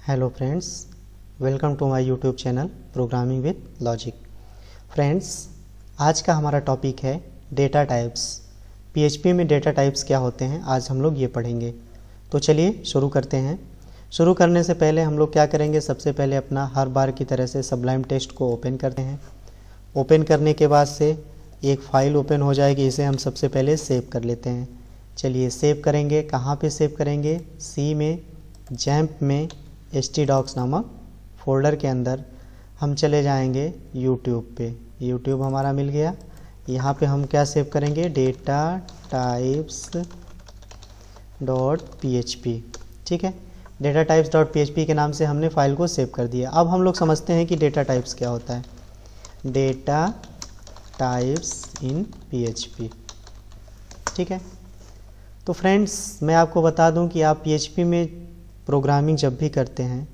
Hello friends, welcome to my YouTube channel programming with logic. Friends, आज का हमारा topic है डेटा टाइप्स। पीएचपी में डेटा टाइप्स क्या होते हैं, आज हम लोग ये पढ़ेंगे। तो चलिए शुरू करते हैं। शुरू करने से पहले हम लोग क्या करेंगे, सबसे पहले अपना हर बार की तरह से सबलाइम टेक्स्ट को ओपन करते हैं। ओपन करने के बाद से एक फ़ाइल ओपन हो जाएगी, इसे हम सबसे पहले सेव कर लेते हैं। चलिए सेव करेंगे, कहाँ पे सेव करेंगे, सी में, जैम्प में, htdocs नामक फ़ोल्डर के अंदर हम चले जाएंगे यूट्यूब पे। यूट्यूब हमारा मिल गया। यहाँ पे हम क्या सेव करेंगे, डेटा टाइप्स डॉट php। ठीक है, डेटा टाइप्स डॉट php के नाम से हमने फ़ाइल को सेव कर दिया। अब हम लोग समझते हैं कि डेटा टाइप्स क्या होता है। Data types in php। ठीक है, तो फ्रेंड्स मैं आपको बता दूं कि आप php में प्रोग्रामिंग जब भी करते हैं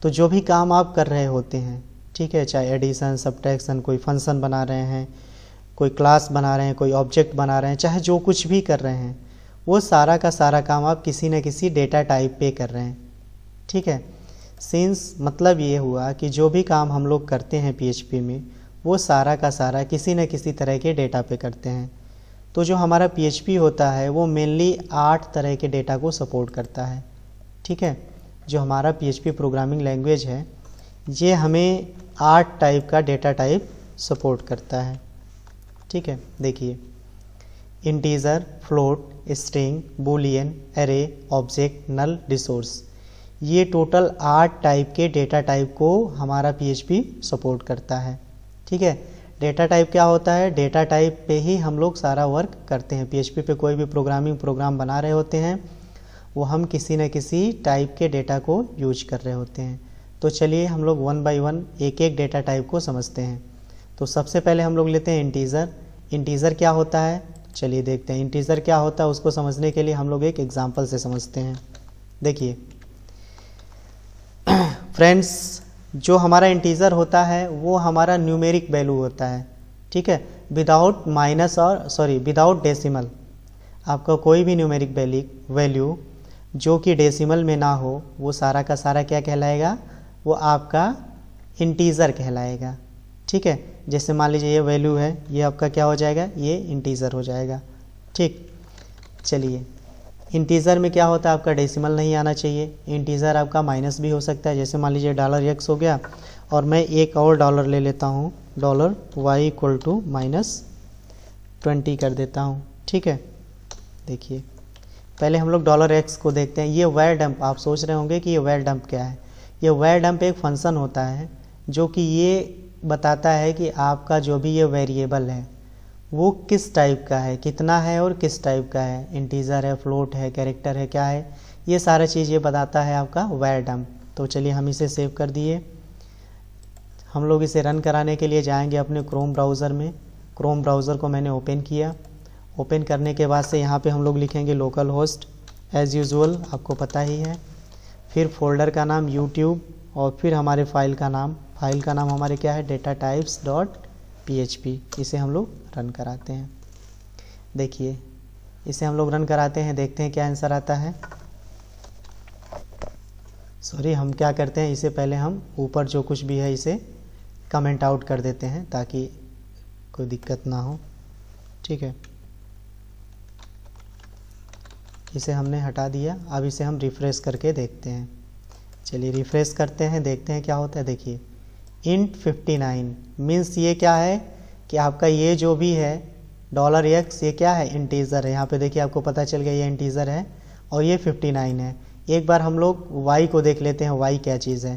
तो जो भी काम आप कर रहे होते हैं, ठीक है, चाहे एडिशन, सब्ट्रैक्शन, कोई फंक्शन बना रहे हैं, कोई क्लास बना रहे हैं, कोई ऑब्जेक्ट बना रहे हैं, चाहे जो कुछ भी कर रहे हैं, वो सारा का सारा काम आप किसी न किसी डेटा टाइप पे कर रहे हैं। ठीक है, सिंस मतलब ये हुआ कि जो भी काम हम लोग करते हैं पीएचपी में, वो सारा का सारा किसी न किसी तरह के डेटा पे करते हैं। तो जो हमारा पीएचपी होता है वो मेनली 8 तरह के डेटा को सपोर्ट करता है। ठीक है, जो हमारा पीएचपी प्रोग्रामिंग लैंग्वेज है ये हमें 8 टाइप का डेटा टाइप सपोर्ट करता है। ठीक है, देखिए, integer, float, string, boolean, array, object, null, resource, ये टोटल 8 टाइप के डेटा टाइप को हमारा पीएचपी सपोर्ट करता है। ठीक है, डेटा टाइप क्या होता है, डेटा टाइप पे ही हम लोग सारा वर्क करते हैं। पीएचपी पे कोई भी प्रोग्रामिंग प्रोग्राम बना रहे होते हैं वो हम किसी न किसी टाइप के डेटा को यूज कर रहे होते हैं। तो चलिए हम लोग वन बाय वन एक एक डेटा टाइप को समझते हैं। तो सबसे पहले हम लोग लेते हैं इंटीजर। इंटीजर क्या होता है, चलिए देखते हैं। इंटीजर क्या होता है उसको समझने के लिए हम लोग एक एग्जांपल से समझते हैं। देखिए फ्रेंड्स, जो हमारा इंटीजर होता है वो हमारा न्यूमेरिक वैल्यू होता है। ठीक है, विदाउट माइनस और विदाउट डेसिमल। आपका कोई भी न्यूमेरिक वैल्यू जो कि डेसिमल में ना हो वो सारा का सारा क्या कहलाएगा, वो आपका इंटीजर कहलाएगा। ठीक है, जैसे मान लीजिए ये वैल्यू है, ये आपका क्या हो जाएगा, ये इंटीजर हो जाएगा। ठीक, चलिए, इंटीजर में क्या होता है, आपका डेसिमल नहीं आना चाहिए। इंटीजर आपका माइनस भी हो सकता है, जैसे मान लीजिए $x हो गया और मैं एक और डॉलर ले लेता हूँ, $y = -20 कर देता हूँ। ठीक है, देखिए पहले हम लोग $x को देखते हैं। ये वैर डंप, आप सोच रहे होंगे कि ये वैर डंप क्या है। ये वैर डंप एक फंक्शन होता है जो कि ये बताता है कि आपका जो भी ये वेरिएबल है वो किस टाइप का है, कितना है और किस टाइप का है, इंटीजर है, फ्लोट है, कैरेक्टर है, क्या है, ये सारा चीज़ ये बताता है आपका वैर डंप। तो चलिए हम इसे सेव कर दिए। हम लोग इसे रन कराने के लिए जाएंगे अपने क्रोम ब्राउज़र में। क्रोम ब्राउज़र को मैंने ओपन किया। ओपन करने के बाद से यहाँ पे हम लोग लिखेंगे लोकल होस्ट, एज़ यूजुअल आपको पता ही है। फिर फोल्डर का नाम यूट्यूब और फिर हमारे फाइल का नाम हमारे क्या है, डेटा टाइप्स डॉट php। इसे हम लोग रन कराते हैं। देखिए इसे हम लोग रन कराते हैं, देखते हैं क्या आंसर आता है। हम क्या करते हैं, इसे पहले हम ऊपर जो कुछ भी है इसे कमेंट आउट कर देते हैं ताकि कोई दिक्कत ना हो। ठीक है, इसे हमने हटा दिया। अब इसे हम रिफ़्रेश करके देखते हैं। चलिए रिफ़्रेश करते हैं, देखते हैं क्या होता है। देखिए int 59 मीन्स ये क्या है कि आपका ये जो भी है $x, ये क्या है, इंटीजर है। यहाँ पे देखिए आपको पता चल गया ये इंटीजर है और ये 59 है। एक बार हम लोग y को देख लेते हैं, y क्या चीज़ है।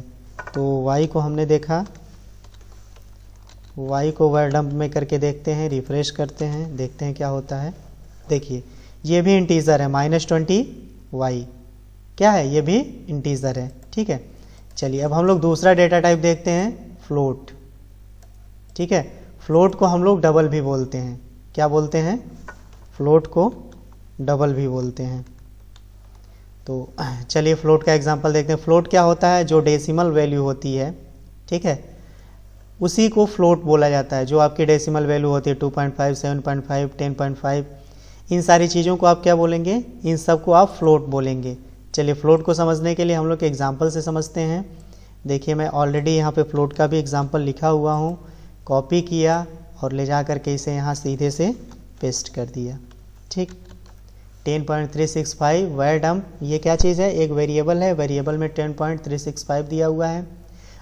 तो y को हमने देखा, y को वैर डंप में करके देखते हैं, रिफ़्रेश करते हैं, देखते हैं क्या होता है। देखिए ये भी इंटीजर है, -20y क्या है, ये भी इंटीजर है। ठीक है, चलिए अब हम लोग दूसरा डेटा टाइप देखते हैं, फ्लोट। ठीक है, फ्लोट को हम लोग डबल भी बोलते हैं। क्या बोलते हैं, फ्लोट को डबल भी बोलते हैं। तो चलिए फ्लोट का एग्जांपल देखते हैं। फ्लोट क्या होता है, जो डेसिमल वैल्यू होती है, ठीक है, उसी को फ्लोट बोला जाता है। जो आपकी डेसिमल वैल्यू होती है 2.5, 7.5, 10.5, इन सारी चीज़ों को आप क्या बोलेंगे, इन सब को आप फ्लोट बोलेंगे। चलिए फ्लोट को समझने के लिए हम लोग एग्जाम्पल से समझते हैं। देखिए मैं ऑलरेडी यहाँ पे फ्लोट का भी एग्जाम्पल लिखा हुआ हूँ, कॉपी किया और ले जा कर के इसे यहाँ सीधे से पेस्ट कर दिया। ठीक, 10.365 वायर डम्प, ये क्या चीज़ है, एक वेरिएबल है, वेरिएबल में 10.365 दिया हुआ है।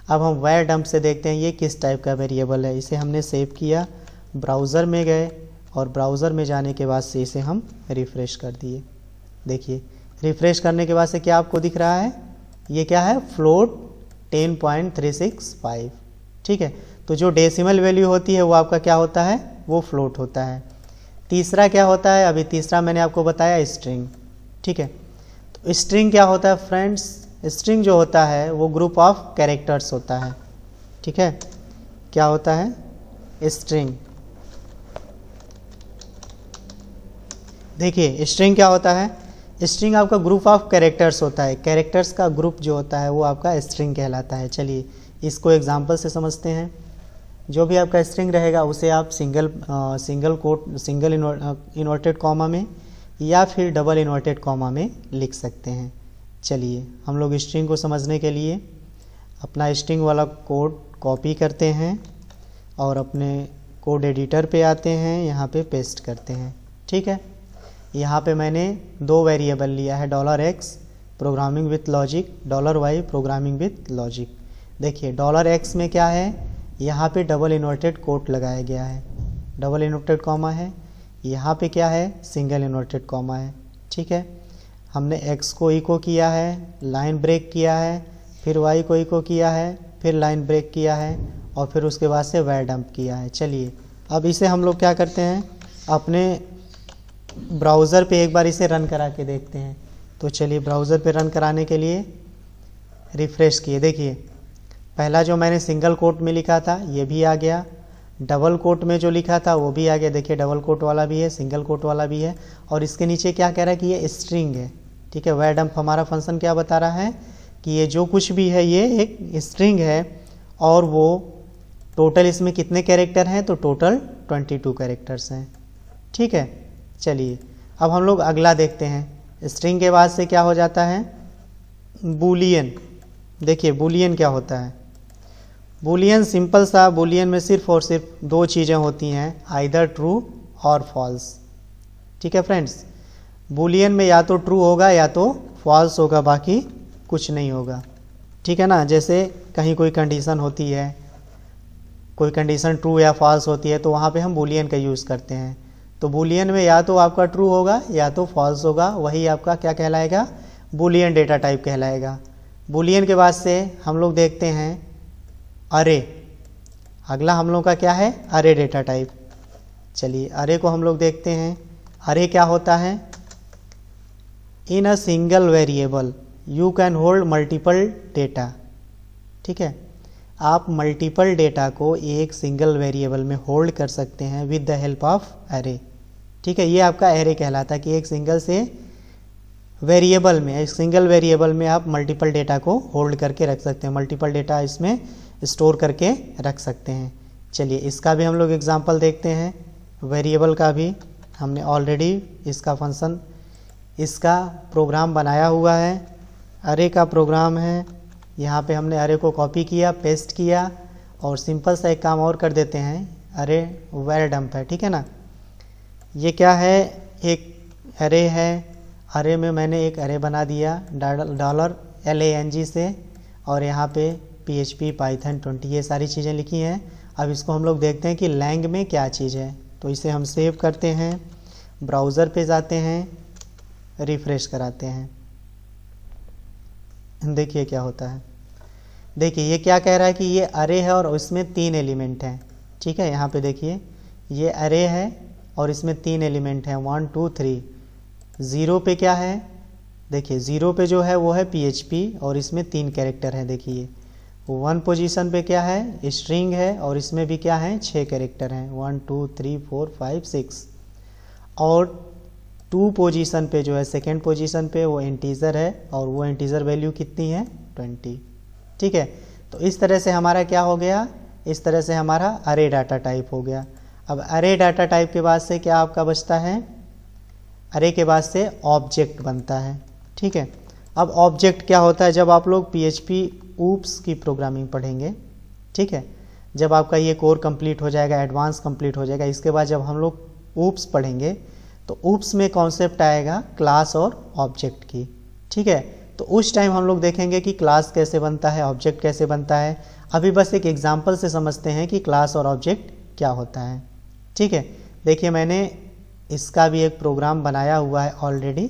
अब हम वायर डम्प से देखते हैं ये किस टाइप का वेरिएबल है। इसे हमने सेव किया, ब्राउज़र में गए और ब्राउज़र में जाने के बाद से इसे हम रिफ़्रेश कर दिए। देखिए रिफ़्रेश करने के बाद से क्या आपको दिख रहा है, ये क्या है, फ्लोट 10.365। ठीक है, तो जो डेसिमल वैल्यू होती है वो आपका क्या होता है, वो फ्लोट होता है। तीसरा क्या होता है, अभी तीसरा मैंने आपको बताया स्ट्रिंग। ठीक है, तो स्ट्रिंग क्या होता है फ्रेंड्स, स्ट्रिंग जो होता है वो ग्रुप ऑफ कैरेक्टर्स होता है। ठीक है, क्या होता है स्ट्रिंग। देखिए स्ट्रिंग क्या होता है, स्ट्रिंग आपका ग्रुप ऑफ कैरेक्टर्स होता है, कैरेक्टर्स का ग्रुप जो होता है वो आपका स्ट्रिंग कहलाता है। चलिए इसको एग्जांपल से समझते हैं। जो भी आपका स्ट्रिंग रहेगा उसे आप single quote, single inverted comma में या फिर डबल इन्वर्टेड कॉमा में लिख सकते हैं। चलिए हम लोग स्ट्रिंग को समझने के लिए अपना स्ट्रिंग वाला कोड कॉपी करते हैं और अपने कोड एडिटर पे आते हैं, यहाँ पे पेस्ट करते हैं। ठीक है, यहाँ पे मैंने दो वेरिएबल लिया है, $x programming with logic, $y programming with logic. देखिए $x में क्या है, यहाँ पे डबल इन्वर्टेड कोट लगाया गया है, डबल इन्वर्टेड कॉमा है, यहाँ पे क्या है, सिंगल इन्वर्टेड कॉमा है। ठीक है, हमने x को इको किया है, लाइन ब्रेक किया है, फिर y को इको किया है, फिर लाइन ब्रेक किया है और फिर उसके बाद से वायर डंप किया है। चलिए अब इसे हम लोग क्या करते हैं, अपने ब्राउज़र पे एक बार इसे रन करा के देखते हैं। तो चलिए ब्राउज़र पे रन कराने के लिए रिफ़्रेश किए। देखिए पहला जो मैंने सिंगल कोट में लिखा था ये भी आ गया, डबल कोट में जो लिखा था वो भी आ गया। देखिए डबल कोट वाला भी है, सिंगल कोट वाला भी है और इसके नीचे क्या कह रहा है कि ये स्ट्रिंग है। ठीक है, वायर डंप हमारा फंक्शन क्या बता रहा है कि ये जो कुछ भी है ये एक स्ट्रिंग है और वो टोटल इसमें कितने कैरेक्टर हैं, तो टोटल 22 कैरेक्टर्स हैं। ठीक है, चलिए अब हम लोग अगला देखते हैं। स्ट्रिंग के बाद से क्या हो जाता है, बूलियन। देखिए बूलियन क्या होता है, बूलियन सिंपल सा, बूलियन में सिर्फ और सिर्फ दो चीज़ें होती हैं, आइदर ट्रू और फॉल्स। ठीक है फ्रेंड्स, बूलियन में या तो ट्रू होगा या तो फॉल्स होगा, बाकी कुछ नहीं होगा। ठीक है ना, जैसे कहीं कोई कंडीशन होती है, कोई कंडीशन ट्रू या फॉल्स होती है तो वहाँ पे हम बूलियन का यूज़ करते हैं। तो बूलियन में या तो आपका ट्रू होगा या तो फॉल्स होगा, वही आपका क्या कहलाएगा, बूलियन डेटा टाइप कहलाएगा। बूलियन के बाद से हम लोग देखते हैं अरे। अगला हम लोग का क्या है, अरे डेटा टाइप। चलिए अरे को हम लोग देखते हैं। अरे क्या होता है, in a single variable you can hold multiple data. ठीक है, आप मल्टीपल डेटा को एक सिंगल वेरिएबल में होल्ड कर सकते हैं विद द हेल्प ऑफ अरे। ठीक है, ये आपका अरे कहलाता है कि एक सिंगल से वेरिएबल में, एक सिंगल वेरिएबल में आप मल्टीपल डेटा को होल्ड करके रख सकते हैं, मल्टीपल डेटा इसमें स्टोर करके रख सकते हैं। चलिए इसका भी हम लोग एग्जांपल देखते हैं। वेरिएबल का भी हमने ऑलरेडी इसका फंक्शन, इसका प्रोग्राम बनाया हुआ है, अरे का प्रोग्राम है। यहाँ पे हमने अरे को कॉपी किया, पेस्ट किया और सिंपल सा एक काम और कर देते हैं, अरे वायर डंप है। ठीक है ना, ये क्या है, एक अरे है, अरे में मैंने एक अरे बना दिया $lang से और यहाँ पे PHP पाइथन 20 ये सारी चीज़ें लिखी हैं। अब इसको हम लोग देखते हैं कि लैंग में क्या चीज़ है। तो इसे हम सेव करते हैं, ब्राउज़र पे जाते हैं, रिफ़्रेश कराते हैं। देखिए क्या होता है, देखिए ये क्या कह रहा है कि ये अरे है और इसमें 3 एलिमेंट हैं। ठीक है, यहाँ पे देखिए ये अरे है और इसमें 3 एलिमेंट हैं, 1 2 3। 0 पे क्या है, देखिए 0 पे जो है वो है PHP और इसमें 3 कैरेक्टर हैं। देखिए 1 पोजीशन पे क्या है, स्ट्रिंग है और इसमें भी क्या है, 6 कैरेक्टर हैं, 1 2 3 4 5 6। और 2 पोजीशन पे जो है, सेकेंड पोजीशन पे वो इंटीजर है और वो इंटीजर वैल्यू कितनी है, 20। ठीक है, तो इस तरह से हमारा क्या हो गया, इस तरह से हमारा अरे डाटा टाइप हो गया। अब अरे डाटा टाइप के बाद से क्या आपका बचता है, अरे के बाद से ऑब्जेक्ट बनता है। ठीक है, अब ऑब्जेक्ट क्या होता है, जब आप लोग PHP ऊप्स की प्रोग्रामिंग पढ़ेंगे, ठीक है, जब आपका ये कोर कंप्लीट हो जाएगा, एडवांस कंप्लीट हो जाएगा, इसके बाद जब हम लोग ऊप्स पढ़ेंगे तो ऊप्स में कॉन्सेप्ट आएगा क्लास और ऑब्जेक्ट की, ठीक है। तो उस टाइम हम लोग देखेंगे कि क्लास कैसे बनता है, ऑब्जेक्ट कैसे बनता है। अभी बस एक एग्जांपल से समझते हैं कि क्लास और ऑब्जेक्ट क्या होता है, ठीक है। देखिए मैंने इसका भी एक प्रोग्राम बनाया हुआ है ऑलरेडी,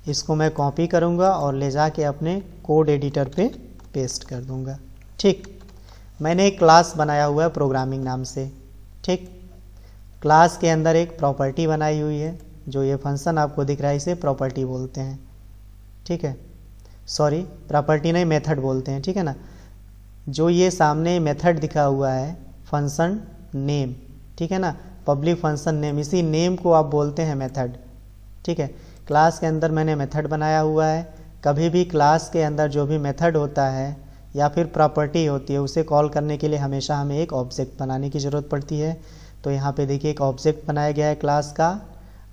इसको मैं कॉपी करूँगा और ले जाके अपने कोड एडिटर पे पेस्ट कर दूँगा, ठीक। मैंने एक क्लास बनाया हुआ है प्रोग्रामिंग नाम से, ठीक। क्लास के अंदर एक प्रॉपर्टी बनाई हुई है, जो ये फंक्शन आपको दिख रहा है इसे प्रॉपर्टी बोलते हैं, ठीक है। सॉरी, प्रॉपर्टी नहीं, मेथड बोलते हैं, ठीक है ना। जो ये सामने मेथड दिखा हुआ है फंक्शन नेम, ठीक है ना, पब्लिक फंक्शन नेम, इसी नेम को आप बोलते हैं मेथड, ठीक है। क्लास के अंदर मैंने मेथड बनाया हुआ है। कभी भी क्लास के अंदर जो भी मेथड होता है या फिर प्रॉपर्टी होती है, उसे कॉल करने के लिए हमेशा हमें एक ऑब्जेक्ट बनाने की ज़रूरत पड़ती है। तो यहाँ पे देखिए एक ऑब्जेक्ट बनाया गया है क्लास का।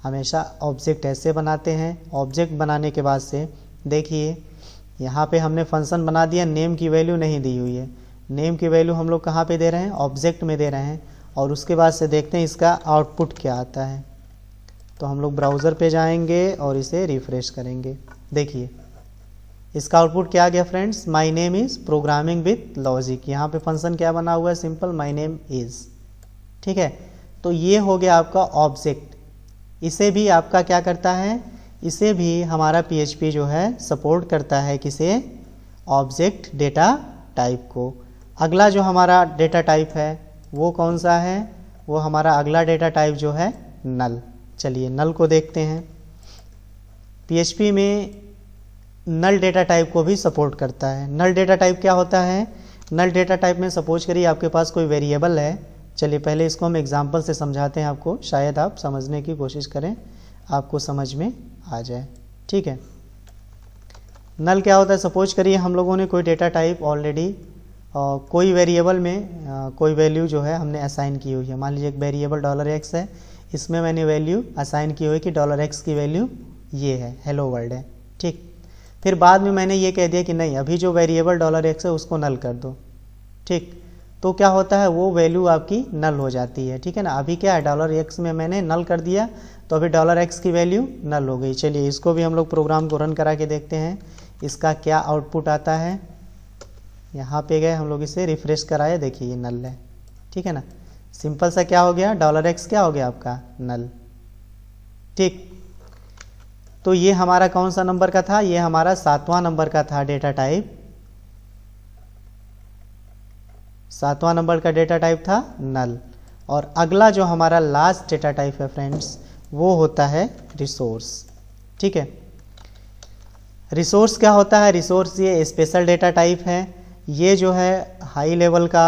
हमेशा ऑब्जेक्ट ऐसे बनाते हैं। ऑब्जेक्ट बनाने के बाद से देखिए यहाँ पे हमने फंक्शन बना दिया, नेम की वैल्यू नहीं दी हुई है। नेम की वैल्यू हम लोग कहाँ पे दे रहे हैं, ऑब्जेक्ट में दे रहे हैं। और उसके बाद से देखते हैं इसका आउटपुट क्या आता है। तो हम लोग ब्राउज़र पे जाएंगे और इसे रिफ्रेश करेंगे। देखिए इसका आउटपुट क्या आ गया friends, my name is programming with logic. यहाँ पे फंक्शन क्या बना हुआ है, सिंपल माई नेम इज़, ठीक है। तो ये हो गया आपका ऑब्जेक्ट। इसे भी आपका क्या करता है, इसे भी हमारा PHP जो है सपोर्ट करता है, किसे, ऑब्जेक्ट डेटा टाइप को। अगला जो हमारा डेटा टाइप है वो कौन सा है, वो हमारा अगला डेटा टाइप जो है नल। चलिए नल को देखते हैं। PHP में नल डेटा टाइप को भी सपोर्ट करता है। नल डेटा टाइप क्या होता है, नल डेटा टाइप में सपोज करिए आपके पास कोई वेरिएबल है। चलिए पहले इसको हम एग्जांपल से समझाते हैं आपको, शायद आप समझने की कोशिश करें, आपको समझ में आ जाए, ठीक है। नल क्या होता है, सपोज करिए हम लोगों ने कोई डेटा टाइप ऑलरेडी कोई वेरिएबल में कोई वैल्यू जो है हमने असाइन की हुई है। मान लीजिए एक वेरिएबल $x है, इसमें मैंने वैल्यू असाइन की हुई कि $x की वैल्यू ये है, हेलो वर्ल्ड है, ठीक। फिर बाद में मैंने ये कह दिया कि नहीं, अभी जो वेरिएबल $x है उसको नल कर दो, ठीक। तो क्या होता है, वो वैल्यू आपकी नल हो जाती है, ठीक है ना। अभी क्या है, $x में मैंने नल कर दिया, तो अभी $x की वैल्यू नल हो गई। चलिए इसको भी हम लोग प्रोग्राम को रन करा के देखते हैं इसका क्या आउटपुट आता है। यहाँ पे गए हम लोग, इसे रिफ्रेश कराए, देखिए ये नल है, ठीक है ना। सिंपल सा क्या हो गया, $x क्या हो गया आपका नल, ठीक। तो ये हमारा कौन सा नंबर का था, ये हमारा 7वां नंबर का था डेटा टाइप। 7वां नंबर का डेटा टाइप था नल। और अगला जो हमारा लास्ट डेटा टाइप है फ्रेंड्स, वो होता है रिसोर्स, ठीक है। रिसोर्स क्या होता है, रिसोर्स ये स्पेशल डेटा टाइप है। ये जो है हाई लेवल का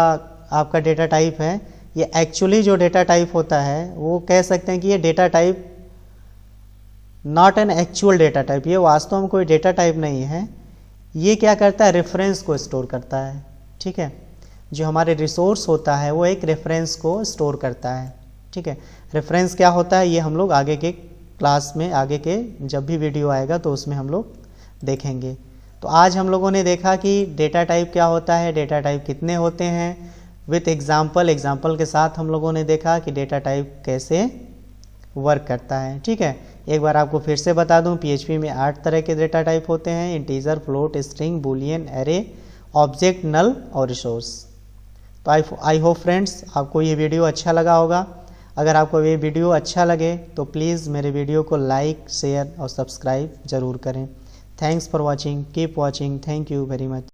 आपका डेटा टाइप है। ये एक्चुअली जो डेटा टाइप होता है वो कह सकते हैं कि ये data type not an actual data type, ये वास्तव में कोई डेटा टाइप नहीं है। ये क्या करता है, रेफरेंस को स्टोर करता है, ठीक है। जो हमारे रिसोर्स होता है वो एक रेफरेंस को स्टोर करता है, ठीक है। रेफरेंस क्या होता है, ये हम लोग आगे के क्लास में, आगे के जब भी वीडियो आएगा तो उसमें हम लोग देखेंगे। तो आज हम लोगों ने देखा कि डेटा टाइप क्या होता है, डेटा टाइप कितने होते हैं, विथ एग्जाम्पल के साथ हम लोगों ने देखा कि डेटा टाइप कैसे वर्क करता है, ठीक है। एक बार आपको फिर से बता दूं, PHP में 8 तरह के डेटा टाइप होते हैं, integer, float, string, boolean, array, object, null और रिसोर्स। तो आई होप फ्रेंड्स आपको ये वीडियो अच्छा लगा होगा। अगर आपको ये वीडियो अच्छा लगे तो प्लीज़ मेरे वीडियो को लाइक, शेयर और सब्सक्राइब ज़रूर करें। Thanks for watching, keep watching, thank you very much.